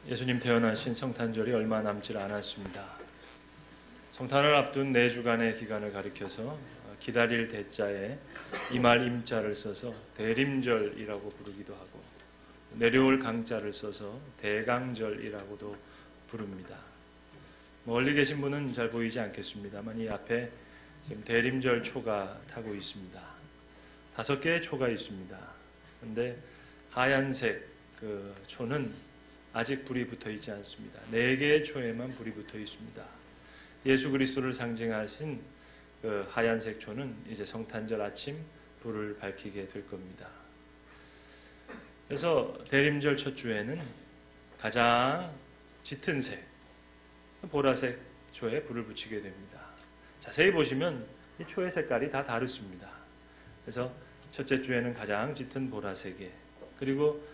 예수님 태어나신 성탄절이 얼마 남지 않았습니다. 성탄을 앞둔 4주간의 기간을 가리켜서 기다릴 대자에 임할 임자를 써서 대림절이라고 부르기도 하고 내려올 강자를 써서 대강절이라고도 부릅니다. 멀리 계신 분은 잘 보이지 않겠습니다만 이 앞에 지금 대림절 초가 타고 있습니다. 5개의 초가 있습니다. 그런데 하얀색 그 초는 아직 불이 붙어 있지 않습니다. 4개의 초에만 불이 붙어 있습니다. 예수 그리스도를 상징하신 그 하얀색 초는 이제 성탄절 아침 불을 밝히게 될 겁니다. 그래서 대림절 첫 주에는 가장 짙은 색, 보라색 초에 불을 붙이게 됩니다. 자세히 보시면 이 초의 색깔이 다 다르습니다. 그래서 첫째 주에는 가장 짙은 보라색에, 그리고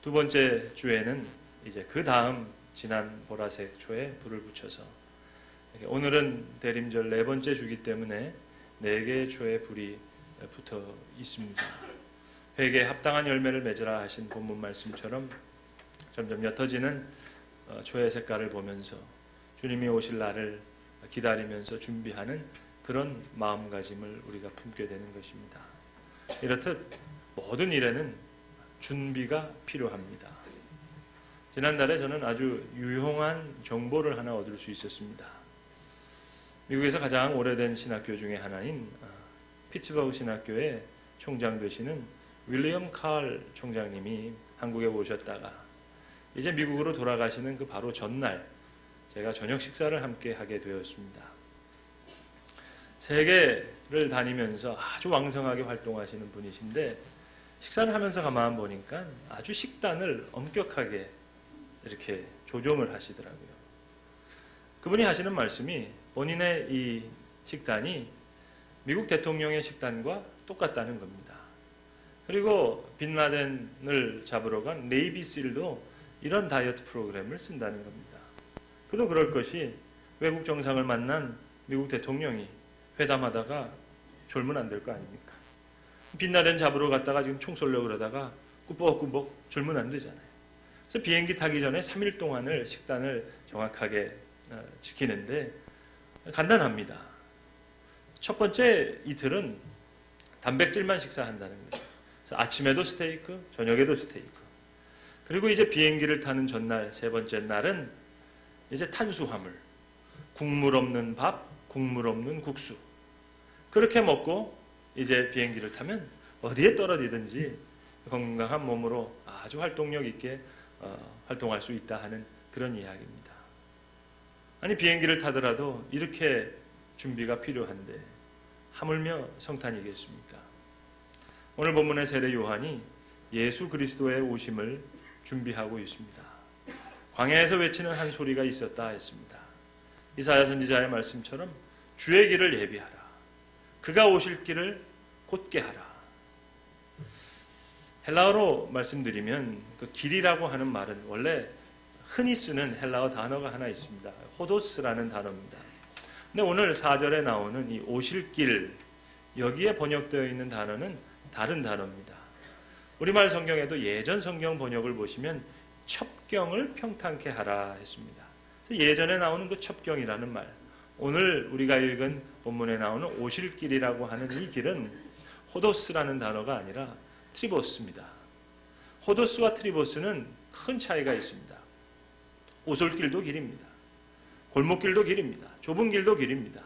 두 번째 주에는 이제 그 다음 진한 보라색 초에 불을 붙여서, 오늘은 대림절 4번째 주기 때문에 4개의 초에 불이 붙어 있습니다. 회개에 합당한 열매를 맺으라 하신 본문 말씀처럼 점점 옅어지는 초의 색깔을 보면서 주님이 오실 날을 기다리면서 준비하는 그런 마음가짐을 우리가 품게 되는 것입니다. 이렇듯 모든 일에는 준비가 필요합니다. 지난달에 저는 아주 유용한 정보를 하나 얻을 수 있었습니다. 미국에서 가장 오래된 신학교 중에 하나인 피츠버그 신학교의 총장 되시는 윌리엄 칼 총장님이 한국에 오셨다가 이제 미국으로 돌아가시는 그 바로 전날 제가 저녁 식사를 함께 하게 되었습니다. 세계를 다니면서 아주 왕성하게 활동하시는 분이신데 식사를 하면서 가만 보니까 아주 식단을 엄격하게 이렇게 조정을 하시더라고요. 그분이 하시는 말씀이 본인의 이 식단이 미국 대통령의 식단과 똑같다는 겁니다. 그리고 빈라덴을 잡으러 간 네이비실도 이런 다이어트 프로그램을 쓴다는 겁니다. 그도 그럴 것이 외국 정상을 만난 미국 대통령이 회담하다가 졸면 안 될 거 아닙니까? 빈라덴 잡으러 갔다가 지금 총 쏘려고 그러다가 꾸벅꾸벅 졸면 안 되잖아요. 그래서 비행기 타기 전에 3일 동안을 식단을 정확하게 지키는데 간단합니다. 첫 번째 이틀은 단백질만 식사한다는 거죠. 그래서 아침에도 스테이크, 저녁에도 스테이크. 그리고 이제 비행기를 타는 전날, 3번째 날은 이제 탄수화물, 국물 없는 밥, 국물 없는 국수. 그렇게 먹고 이제 비행기를 타면 어디에 떨어지든지 건강한 몸으로 아주 활동력 있게 활동할 수 있다 하는 그런 이야기입니다. 아니 비행기를 타더라도 이렇게 준비가 필요한데 하물며 성탄이겠습니까? 오늘 본문의 세례 요한이 예수 그리스도의 오심을 준비하고 있습니다. 광야에서 외치는 한 소리가 있었다 했습니다. 이사야 선지자의 말씀처럼 주의 길을 예비하라. 그가 오실 길을 곧게 하라. 헬라어로 말씀드리면 그 길이라고 하는 말은 원래 흔히 쓰는 헬라어 단어가 하나 있습니다. 호도스라는 단어입니다. 근데 오늘 4절에 나오는 이 오실 길, 여기에 번역되어 있는 단어는 다른 단어입니다. 우리말 성경에도 예전 성경 번역을 보시면 첩경을 평탄케 하라 했습니다. 예전에 나오는 그 첩경이라는 말, 오늘 우리가 읽은 본문에 나오는 오실 길이라고 하는 이 길은 호도스라는 단어가 아니라 트리보스입니다. 호도스와 트리보스는 큰 차이가 있습니다. 오솔길도 길입니다. 골목길도 길입니다. 좁은 길도 길입니다.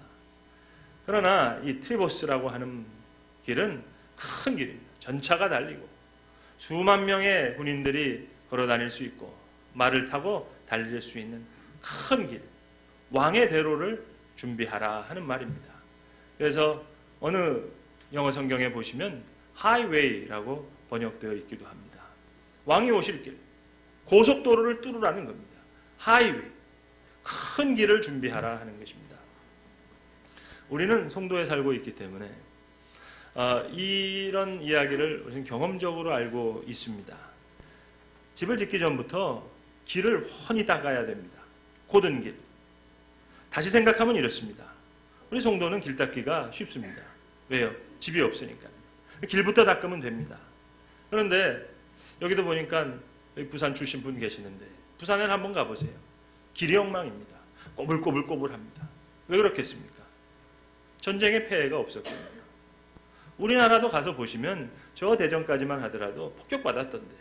그러나 이 트리보스라고 하는 길은 큰 길입니다. 전차가 달리고 수만 명의 군인들이 걸어 다닐 수 있고 말을 타고 달릴 수 있는 큰 길, 왕의 대로를 준비하라 하는 말입니다. 그래서 어느 영어 성경에 보시면 하이웨이라고 번역되어 있기도 합니다. 왕이 오실 길, 고속도로를 뚫으라는 겁니다. 하이웨이, 큰 길을 준비하라 하는 것입니다. 우리는 송도에 살고 있기 때문에 이런 이야기를 우리는 경험적으로 알고 있습니다. 집을 짓기 전부터 길을 훤히 닦아야 됩니다. 고든 길. 다시 생각하면 이렇습니다. 우리 송도는 길 닦기가 쉽습니다. 왜요? 집이 없으니까. 길부터 닦으면 됩니다. 그런데 여기도 보니까 부산 출신 분 계시는데 부산에 한번 가보세요. 길이 엉망입니다. 꼬불꼬불꼬불합니다. 왜 그렇겠습니까? 전쟁의 폐해가 없었거든요. 우리나라도 가서 보시면 저 대전까지만 하더라도 폭격받았던데,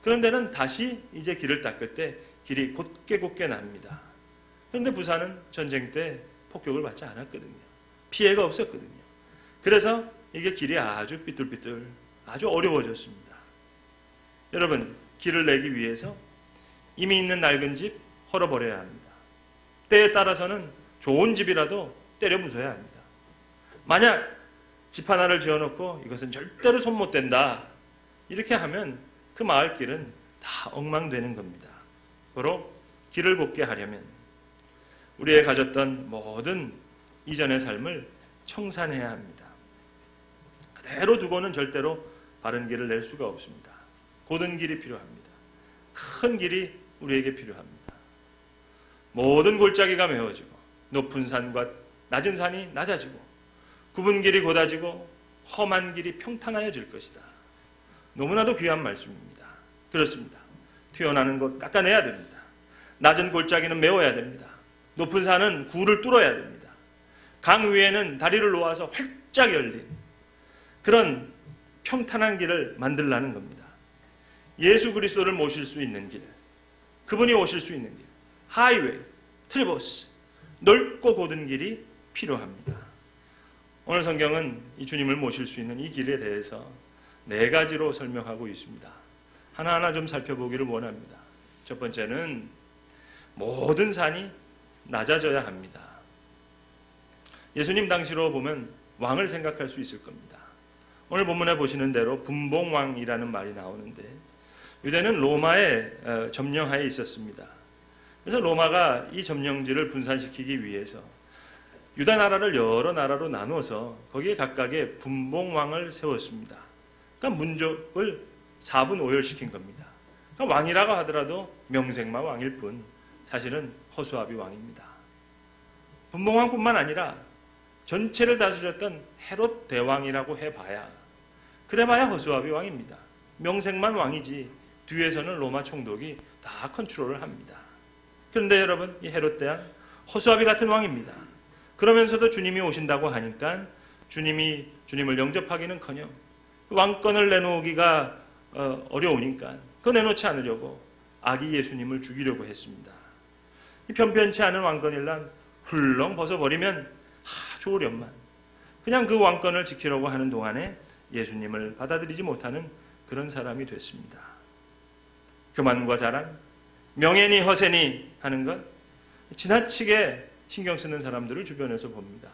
그런 데는 다시 이제 길을 닦을 때 길이 곧게 납니다. 그런데 부산은 전쟁 때 폭격을 받지 않았거든요. 피해가 없었거든요. 그래서 이게 길이 아주 삐뚤삐뚤 아주 어려워졌습니다. 여러분, 길을 내기 위해서 이미 있는 낡은 집 헐어버려야 합니다. 때에 따라서는 좋은 집이라도 때려 부숴야 합니다. 만약 집 하나를 지어놓고 이것은 절대로 손 못 댄다 이렇게 하면 그 마을 길은 다 엉망되는 겁니다. 바로 길을 곱게 하려면 우리의 가졌던 모든 이전의 삶을 청산해야 합니다. 그대로 두고는 절대로 바른 길을 낼 수가 없습니다. 곧은 길이 필요합니다. 큰 길이 우리에게 필요합니다. 모든 골짜기가 메워지고 높은 산과 낮은 산이 낮아지고 굽은 길이 곧아지고 험한 길이 평탄하여질 것이다. 너무나도 귀한 말씀입니다. 그렇습니다. 튀어나오는 것 깎아내야 됩니다. 낮은 골짜기는 메워야 됩니다. 높은 산은 굴을 뚫어야 됩니다. 강 위에는 다리를 놓아서 활짝 열린 그런 평탄한 길을 만들라는 겁니다. 예수 그리스도를 모실 수 있는 길, 그분이 오실 수 있는 길, 하이웨이, 트리보스, 넓고 곧은 길이 필요합니다. 오늘 성경은 이 주님을 모실 수 있는 이 길에 대해서 4가지로 설명하고 있습니다. 하나하나 좀 살펴보기를 원합니다. 첫 번째는 모든 산이 낮아져야 합니다. 예수님 당시로 보면 왕을 생각할 수 있을 겁니다. 오늘 본문에 보시는 대로 분봉왕이라는 말이 나오는데 유대는 로마의 점령하에 있었습니다. 그래서 로마가 이 점령지를 분산시키기 위해서 유다 나라를 여러 나라로 나누어서 거기에 각각의 분봉왕을 세웠습니다. 그러니까 민족을 4분 5열시킨 겁니다. 그러니까 왕이라고 하더라도 명색만 왕일 뿐 사실은 허수아비 왕입니다. 분봉왕뿐만 아니라 전체를 다스렸던 헤롯 대왕이라고 해봐야 그래봐야 허수아비 왕입니다. 명색만 왕이지 뒤에서는 로마 총독이 다 컨트롤을 합니다. 그런데 여러분, 이 헤롯 대왕 허수아비 같은 왕입니다. 그러면서도 주님이 오신다고 하니까 주님을 영접하기는커녕 왕권을 내놓기가 어려우니까 그거 내놓지 않으려고 아기 예수님을 죽이려고 했습니다. 이 편편치 않은 왕권일랑 훌렁 벗어버리면 좋으련만 그냥 그 왕권을 지키려고 하는 동안에 예수님을 받아들이지 못하는 그런 사람이 됐습니다. 교만과 자랑, 명예니 허세니 하는 것 지나치게 신경 쓰는 사람들을 주변에서 봅니다.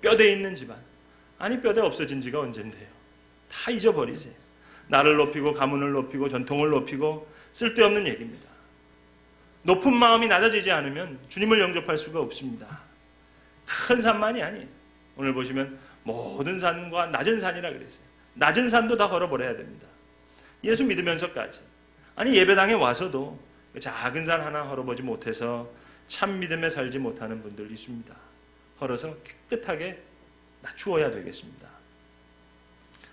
뼈대 있는 집안, 아니 뼈대 없어진 지가 언젠데요. 다 잊어버리세요. 나를 높이고 가문을 높이고 전통을 높이고 쓸데없는 얘기입니다. 높은 마음이 낮아지지 않으면 주님을 영접할 수가 없습니다. 큰 산만이 아니에요. 오늘 보시면 모든 산과 낮은 산이라 그랬어요. 낮은 산도 다 걸어버려야 됩니다. 예수 믿으면서까지, 아니 예배당에 와서도 작은 산 하나 걸어보지 못해서 참 믿음에 살지 못하는 분들 있습니다. 걸어서 깨끗하게 낮추어야 되겠습니다.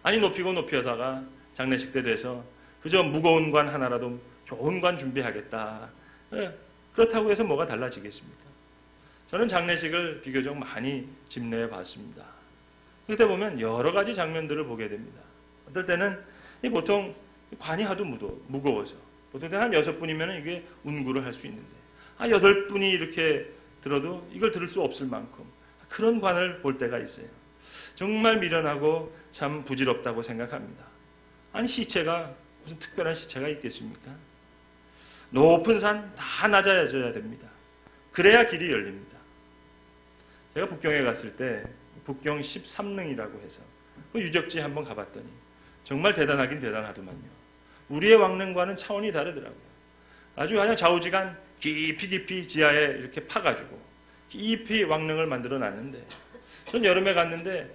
아니 높이고 높여다가 장례식 때 돼서 그저 무거운 관 하나라도 좋은 관 준비하겠다. 그렇다고 해서 뭐가 달라지겠습니까? 저는 장례식을 비교적 많이 집례해 봤습니다. 그때 보면 여러 가지 장면들을 보게 됩니다. 어떨 때는 보통 관이 하도 무거워서 보통 한 6분이면 이게 운구를 할 수 있는데 8분이 이렇게 들어도 이걸 들을 수 없을 만큼 그런 관을 볼 때가 있어요. 정말 미련하고 참 부질없다고 생각합니다. 아니 시체가 무슨 특별한 시체가 있겠습니까? 높은 산 다 낮아져야 됩니다. 그래야 길이 열립니다. 제가 북경에 갔을 때 북경 13능이라고 해서 그 유적지에 한번 가봤더니 정말 대단하긴 대단하더만요. 우리의 왕릉과는 차원이 다르더라고요. 아주 그냥 좌우지간 깊이 지하에 이렇게 파가지고 깊이 왕릉을 만들어 놨는데 전 여름에 갔는데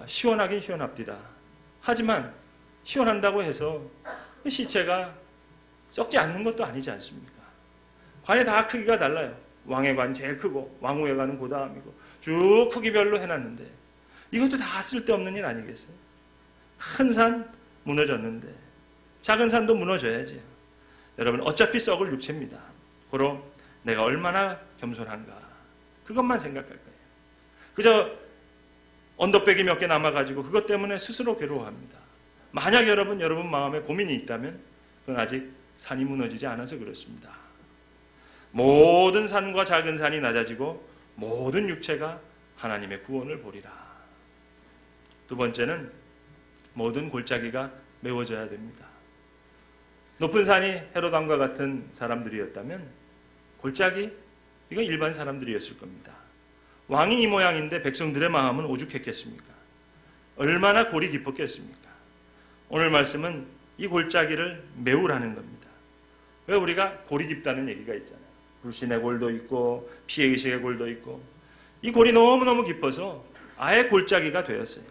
시원하긴 시원합니다. 하지만 시원한다고 해서 시체가 썩지 않는 것도 아니지 않습니까? 관이 다 크기가 달라요. 왕의 관 제일 크고 왕후의 관은 그 다음이고 쭉 크기별로 해놨는데 이것도 다 쓸데없는 일 아니겠어요? 큰 산 무너졌는데 작은 산도 무너져야지. 여러분 어차피 썩을 육체입니다. 고로 내가 얼마나 겸손한가. 그것만 생각할 거예요. 그저 언더백이 몇 개 남아가지고 그것 때문에 스스로 괴로워합니다. 만약 여러분 마음에 고민이 있다면 그건 아직 산이 무너지지 않아서 그렇습니다. 모든 산과 작은 산이 낮아지고 모든 육체가 하나님의 구원을 보리라. 두 번째는 모든 골짜기가 메워져야 됩니다. 높은 산이 헤롯 왕과 같은 사람들이었다면 골짜기 이건 일반 사람들이었을 겁니다. 왕이 이 모양인데 백성들의 마음은 오죽했겠습니까? 얼마나 골이 깊었겠습니까? 오늘 말씀은 이 골짜기를 메우라는 겁니다. 왜 우리가 골이 깊다는 얘기가 있잖아요. 불신의 골도 있고 피해의식의 골도 있고 이 골이 너무너무 깊어서 아예 골짜기가 되었어요.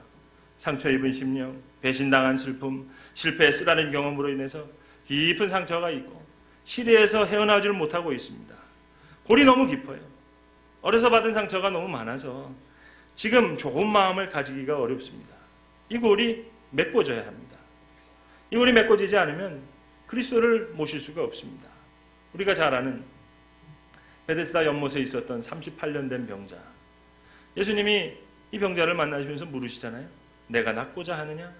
상처 입은 심령, 배신당한 슬픔, 실패의 쓰라린 경험으로 인해서 깊은 상처가 있고 시리에서 헤어나오지를 못하고 있습니다. 골이 너무 깊어요. 어려서 받은 상처가 너무 많아서 지금 좋은 마음을 가지기가 어렵습니다. 이 골이 메꿔져야 합니다. 이 골이 메꿔지지 않으면 그리스도를 모실 수가 없습니다. 우리가 잘 아는 베데스다 연못에 있었던 38년 된 병자. 예수님이 이 병자를 만나시면서 물으시잖아요. 내가 낫고자 하느냐?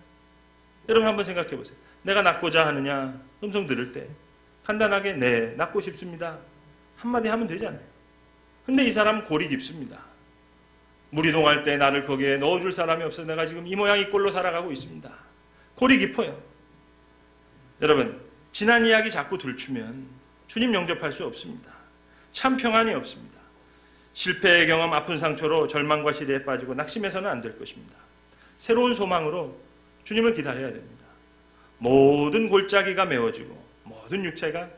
여러분 한번 생각해 보세요. 내가 낫고자 하느냐? 음성 들을 때 간단하게 네, 낫고 싶습니다. 한마디 하면 되잖아요. 근데 이 사람 골이 깊습니다. 물이 동할 때 나를 거기에 넣어줄 사람이 없어서 내가 지금 이 모양 이 꼴로 살아가고 있습니다. 골이 깊어요. 여러분 지난 이야기 자꾸 들추면 주님 영접할 수 없습니다. 참 평안이 없습니다. 실패의 경험, 아픈 상처로 절망과 시대에 빠지고 낙심해서는 안 될 것입니다. 새로운 소망으로 주님을 기다려야 됩니다. 모든 골짜기가 메워지고 모든 육체가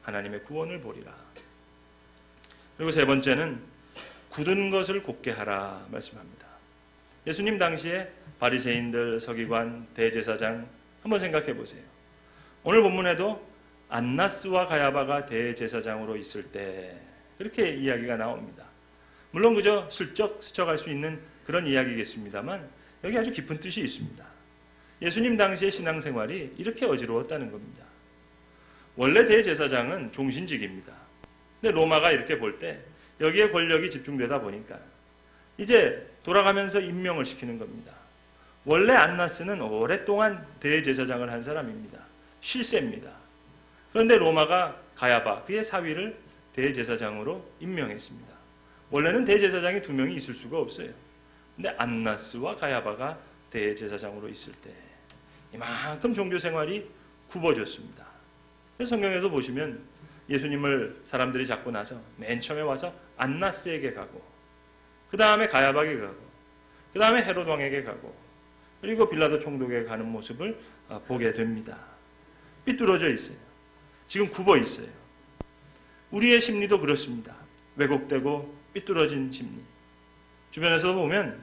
하나님의 구원을 보리라. 그리고 세 번째는 굳은 것을 곧게 하라 말씀합니다. 예수님 당시에 바리새인들, 서기관, 대제사장 한번 생각해 보세요. 오늘 본문에도 안나스와 가야바가 대제사장으로 있을 때 그렇게 이야기가 나옵니다. 물론 그저 슬쩍 스쳐갈 수 있는 그런 이야기겠습니다만 여기 아주 깊은 뜻이 있습니다. 예수님 당시의 신앙생활이 이렇게 어지러웠다는 겁니다. 원래 대제사장은 종신직입니다. 근데 로마가 이렇게 볼 때 여기에 권력이 집중되다 보니까 이제 돌아가면서 임명을 시키는 겁니다. 원래 안나스는 오랫동안 대제사장을 한 사람입니다. 실세입니다. 그런데 로마가 가야바 그의 사위를 대제사장으로 임명했습니다. 원래는 대제사장이 두 명이 있을 수가 없어요. 근데 안나스와 가야바가 대제사장으로 있을 때 이만큼 종교생활이 굽어졌습니다. 그래서 성경에도 보시면 예수님을 사람들이 잡고 나서 맨 처음에 와서 안나스에게 가고 그 다음에 가야바에게 가고 그 다음에 헤롯 왕에게 가고 그리고 빌라도 총독에게 가는 모습을 보게 됩니다. 삐뚤어져 있어요. 지금 굽어 있어요. 우리의 심리도 그렇습니다. 왜곡되고 삐뚤어진 심리. 주변에서 보면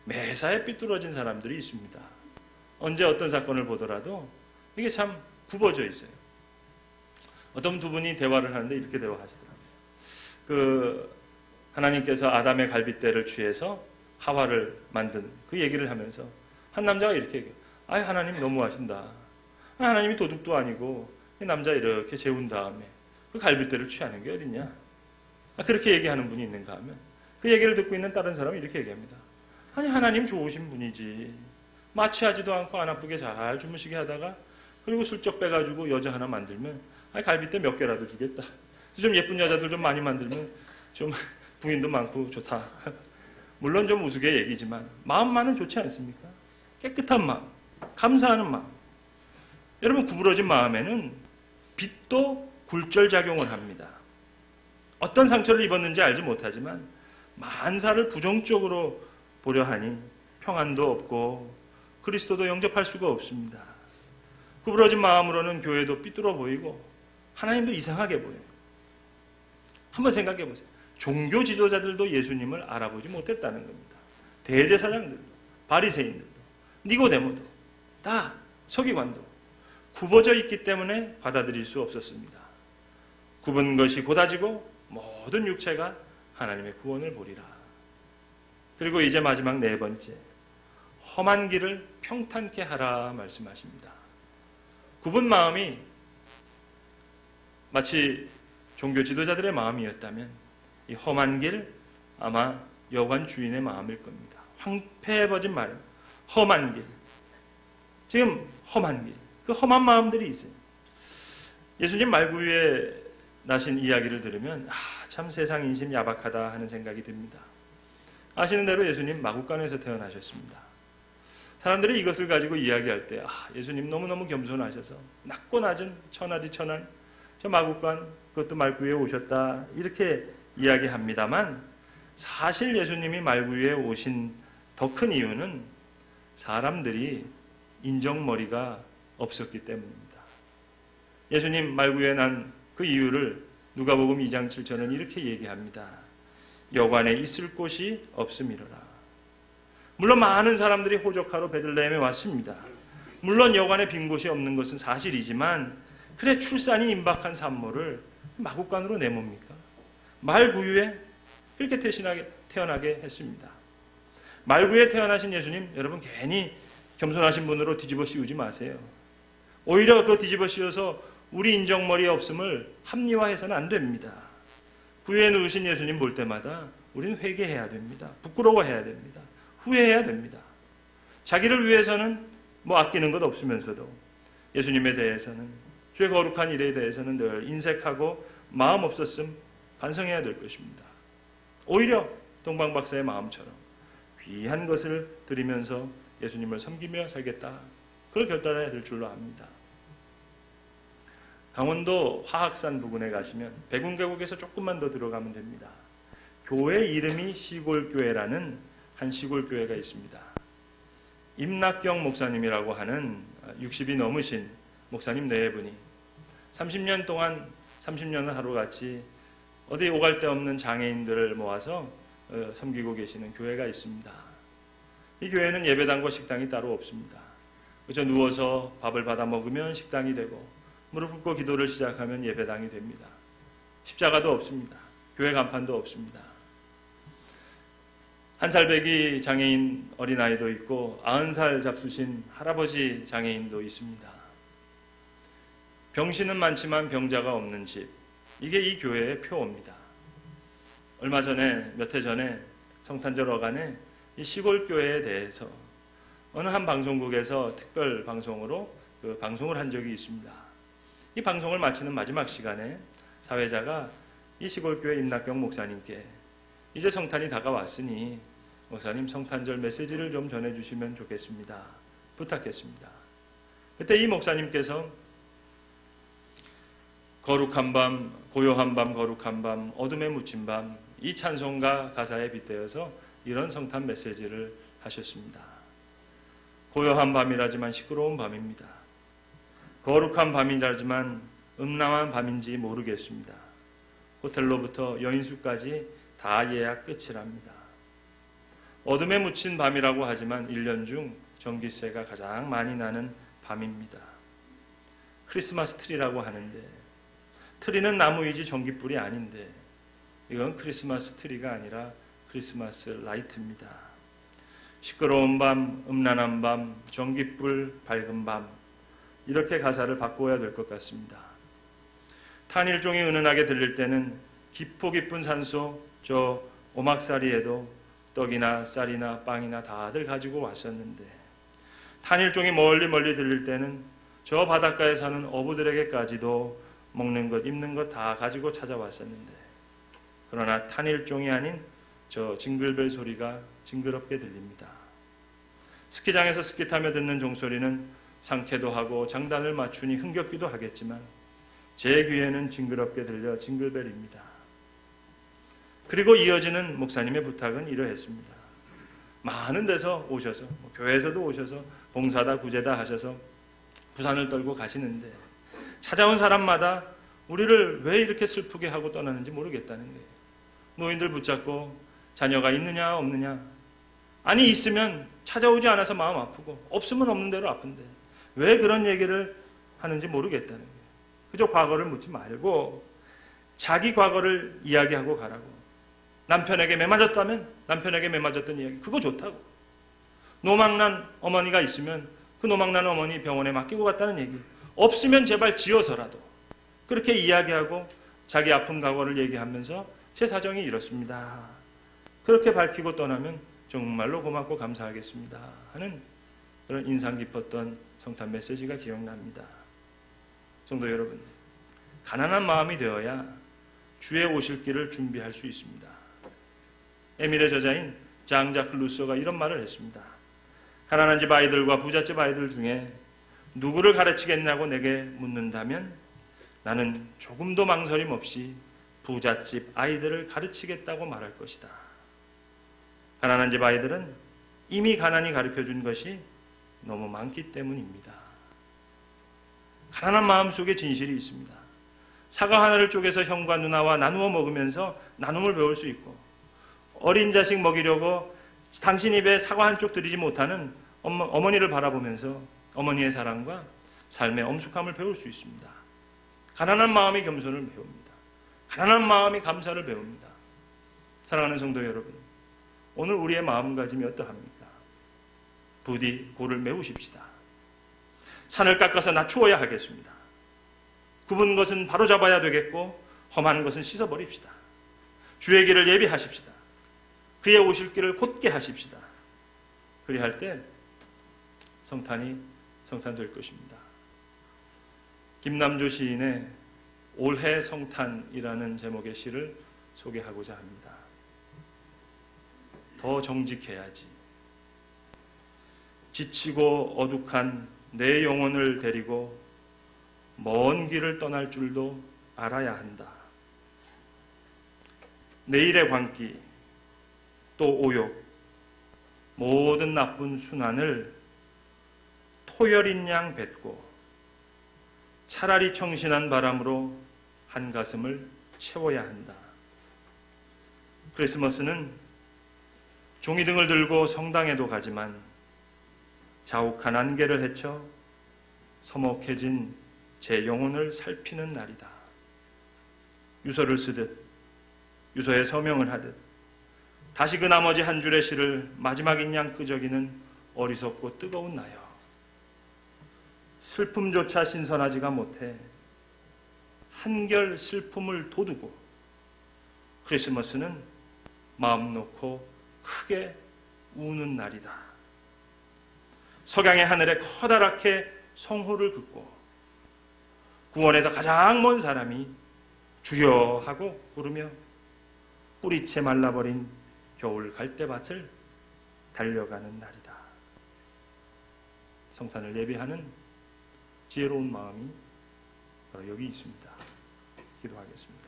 매사에 삐뚤어진 사람들이 있습니다. 언제 어떤 사건을 보더라도 이게 참 굽어져 있어요. 어떤 두 분이 대화를 하는데 이렇게 대화하시더라고요. 하나님께서 아담의 갈빗대를 취해서 하와를 만든 그 얘기를 하면서 한 남자가 이렇게 얘기해요. 아이 하나님 너무하신다. 하나님이 도둑도 아니고 이 남자 이렇게 재운 다음에 그 갈빗대를 취하는 게 어딨냐. 그렇게 얘기하는 분이 있는가 하면 그 얘기를 듣고 있는 다른 사람이 이렇게 얘기합니다. 아니 하나님 좋으신 분이지. 마취하지도 않고 안 아프게 잘 주무시게 하다가 그리고 슬쩍 빼가지고 여자 하나 만들면 아니 갈빗대 몇 개라도 주겠다. 좀 예쁜 여자들 좀 많이 만들면 좀 부인도 많고 좋다. 물론 좀 우스개 얘기지만 마음만은 좋지 않습니까? 깨끗한 마음, 감사하는 마음. 여러분 구부러진 마음에는 빛도 굴절작용을 합니다. 어떤 상처를 입었는지 알지 못하지만 만사를 부정적으로 보려 하니 평안도 없고 그리스도도 영접할 수가 없습니다. 구부러진 마음으로는 교회도 삐뚤어 보이고 하나님도 이상하게 보여요. 한번 생각해 보세요. 종교 지도자들도 예수님을 알아보지 못했다는 겁니다. 대제사장들도, 바리새인들도, 니고데모도, 다 서기관도 굽어져 있기 때문에 받아들일 수 없었습니다. 굽은 것이 곧아지고 모든 육체가 하나님의 구원을 보리라. 그리고 이제 마지막 네 번째, 험한 길을 평탄케 하라 말씀하십니다. 굽은 마음이 마치 종교 지도자들의 마음이었다면 이 험한 길 아마 여관 주인의 마음일 겁니다. 황폐해버진 말, 험한 길. 지금 험한 길, 그 험한 마음들이 있어요. 예수님 말구유에 나신 이야기를 들으면 참 세상 인심 야박하다 하는 생각이 듭니다. 아시는 대로 예수님 마구간에서 태어나셨습니다. 사람들이 이것을 가지고 이야기할 때 예수님 너무너무 겸손하셔서 낮고 낮은 천하디 천한 저 마구간 그것도 말구유에 오셨다 이렇게 이야기합니다만 사실 예수님이 말구유에 오신 더 큰 이유는 사람들이 인정머리가 없었기 때문입니다. 예수님 말구유에 난 그 이유를 누가복음 2장 7절은 이렇게 얘기합니다. 여관에 있을 곳이 없음이로라. 물론 많은 사람들이 호적하러 베들레헴에 왔습니다. 물론 여관에 빈 곳이 없는 것은 사실이지만 그래 출산이 임박한 산모를 마구간으로 내뭅니까? 말구유에 그렇게 태어나게 했습니다. 말구유에 태어나신 예수님 여러분 괜히 겸손하신 분으로 뒤집어 씌우지 마세요. 오히려 그 뒤집어 씌워서 우리 인정머리에 없음을 합리화해서는 안 됩니다. 구유에 누우신 예수님 볼 때마다 우리는 회개해야 됩니다. 부끄러워해야 됩니다. 후회해야 됩니다. 자기를 위해서는 아끼는 것 없으면서도 예수님에 대해서는 죄 거룩한 일에 대해서는 늘 인색하고 마음 없었음 반성해야 될 것입니다. 오히려 동방박사의 마음처럼 귀한 것을 드리면서 예수님을 섬기며 살겠다. 그걸 결단해야 될 줄로 압니다. 강원도 화학산 부근에 가시면 백운계곡에서 조금만 더 들어가면 됩니다. 교회 이름이 시골교회라는 한 시골교회가 있습니다. 임낙경 목사님이라고 하는 60이 넘으신 목사님 네 분이 30년 동안 30년을 하루같이 어디 오갈 데 없는 장애인들을 모아서 섬기고 계시는 교회가 있습니다. 이 교회는 예배당과 식당이 따로 없습니다. 그저 누워서 밥을 받아 먹으면 식당이 되고 무릎 꿇고 기도를 시작하면 예배당이 됩니다. 십자가도 없습니다. 교회 간판도 없습니다. 한 살배기 장애인 어린아이도 있고 90살 잡수신 할아버지 장애인도 있습니다. 병신은 많지만 병자가 없는 집. 이게 이 교회의 표어입니다. 얼마 전에 몇 해 전에 성탄절 어간에 이 시골교회에 대해서 어느 한 방송국에서 특별 방송으로 그 방송을 한 적이 있습니다. 이 방송을 마치는 마지막 시간에 사회자가 이 시골교회 임낙경 목사님께 이제 성탄이 다가왔으니 목사님 성탄절 메시지를 좀 전해주시면 좋겠습니다. 부탁했습니다. 그때 이 목사님께서 거룩한 밤, 고요한 밤, 거룩한 밤, 어둠에 묻힌 밤 이 찬송가 가사에 빗대어서 이런 성탄 메시지를 하셨습니다. 고요한 밤이라지만 시끄러운 밤입니다. 거룩한 밤이라지만 음란한 밤인지 모르겠습니다. 호텔로부터 여인숙까지 다 예약 끝이랍니다. 어둠에 묻힌 밤이라고 하지만 1년 중 전기세가 가장 많이 나는 밤입니다. 크리스마스 트리라고 하는데 트리는 나무이지 전기불이 아닌데 이건 크리스마스 트리가 아니라 크리스마스 라이트입니다. 시끄러운 밤, 음란한 밤, 전기불 밝은 밤 이렇게 가사를 바꿔야 될 것 같습니다. 탄일종이 은은하게 들릴 때는 깊고 깊은 산속 저 오막살이에도 떡이나 쌀이나 빵이나 다들 가지고 왔었는데 탄일종이 멀리 멀리 들릴 때는 저 바닷가에 사는 어부들에게까지도 먹는 것, 입는 것 다 가지고 찾아왔었는데 그러나 탄일종이 아닌 저 징글벨 소리가 징그럽게 들립니다. 스키장에서 스키 타며 듣는 종소리는 상쾌도 하고 장단을 맞추니 흥겹기도 하겠지만 제 귀에는 징그럽게 들려 징글벨입니다. 그리고 이어지는 목사님의 부탁은 이러했습니다. 많은 데서 오셔서 교회에서도 오셔서 봉사다 구제다 하셔서 부산을 떨고 가시는데 찾아온 사람마다 우리를 왜 이렇게 슬프게 하고 떠나는지 모르겠다는 거예요. 노인들 붙잡고 자녀가 있느냐 없느냐 아니 있으면 찾아오지 않아서 마음 아프고 없으면 없는 대로 아픈데 왜 그런 얘기를 하는지 모르겠다는 거예요. 그저 과거를 묻지 말고 자기 과거를 이야기하고 가라고. 남편에게 매맞았다면 남편에게 매맞았던 이야기 그거 좋다고. 노망난 어머니가 있으면 그 노망난 어머니 병원에 맡기고 갔다는 얘기 없으면 제발 지어서라도 그렇게 이야기하고 자기 아픔 과거를 얘기하면서 제 사정이 이렇습니다. 그렇게 밝히고 떠나면 정말로 고맙고 감사하겠습니다 하는 그런 인상 깊었던 성탄 메시지가 기억납니다. 성도 여러분, 가난한 마음이 되어야 주의 오실 길을 준비할 수 있습니다. 에밀의 저자인 장자크 루소가 이런 말을 했습니다. 가난한 집 아이들과 부잣집 아이들 중에 누구를 가르치겠냐고 내게 묻는다면 나는 조금도 망설임 없이 부잣집 아이들을 가르치겠다고 말할 것이다. 가난한 집 아이들은 이미 가난이 가르쳐준 것이 너무 많기 때문입니다. 가난한 마음 속에 진실이 있습니다. 사과 하나를 쪼개서 형과 누나와 나누어 먹으면서 나눔을 배울 수 있고, 어린 자식 먹이려고 당신 입에 사과 한 쪽 들이지 못하는 어머니를 바라보면서 어머니의 사랑과 삶의 엄숙함을 배울 수 있습니다. 가난한 마음이 겸손을 배웁니다. 가난한 마음이 감사를 배웁니다. 사랑하는 성도 여러분, 오늘 우리의 마음가짐이 어떠합니까? 부디 고를 메우십시다. 산을 깎아서 낮추어야 하겠습니다. 굽은 것은 바로잡아야 되겠고 험한 것은 씻어버립시다. 주의 길을 예비하십시다. 그의 오실 길을 곧게 하십시다. 그리할 때 성탄이 성탄될 것입니다. 김남조 시인의 올해 성탄이라는 제목의 시를 소개하고자 합니다. 더 정직해야지. 지치고 어둑한 내 영혼을 데리고 먼 길을 떠날 줄도 알아야 한다. 내일의 광기, 또 오욕, 모든 나쁜 순환을 토열인 양 뱉고 차라리 청신한 바람으로 한 가슴을 채워야 한다. 크리스마스는 종이등을 들고 성당에도 가지만 자욱한 안개를 헤쳐 서먹해진 제 영혼을 살피는 날이다. 유서를 쓰듯 유서에 서명을 하듯 다시 그 나머지 한 줄의 시를 마지막인 양 끄적이는 어리석고 뜨거운 나여. 슬픔조차 신선하지가 못해 한결 슬픔을 돋우고 크리스마스는 마음 놓고 크게 우는 날이다. 석양의 하늘에 커다랗게 성호를 긋고 구원에서 가장 먼 사람이 주여 하고 부르며 뿌리채 말라버린 겨울 갈대밭을 달려가는 날이다. 성탄을 예비하는 지혜로운 마음이 바로 여기 있습니다. 기도하겠습니다.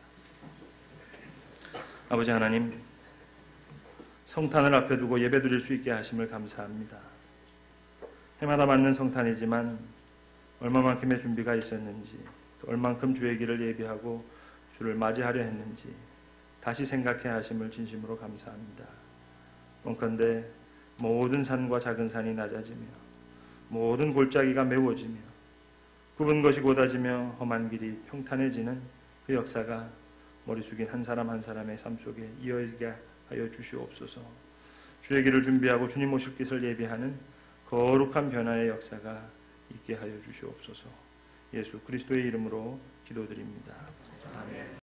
아버지 하나님, 성탄을 앞에 두고 예배드릴 수 있게 하심을 감사합니다. 해마다 맞는 성탄이지만 얼마만큼의 준비가 있었는지, 얼만큼 주의 길을 예비하고 주를 맞이하려 했는지 다시 생각해 하심을 진심으로 감사합니다. 원컨대 모든 산과 작은 산이 낮아지며 모든 골짜기가 메워지며 굽은 것이 곧아지며 험한 길이 평탄해지는 그 역사가 머리 숙인 한 사람 한 사람의 삶 속에 이어지게 하여 주시옵소서. 주의 길을 준비하고 주님 오실 것을 예비하는 거룩한 변화의 역사가 있게 하여 주시옵소서. 예수 그리스도의 이름으로 기도드립니다. 아멘.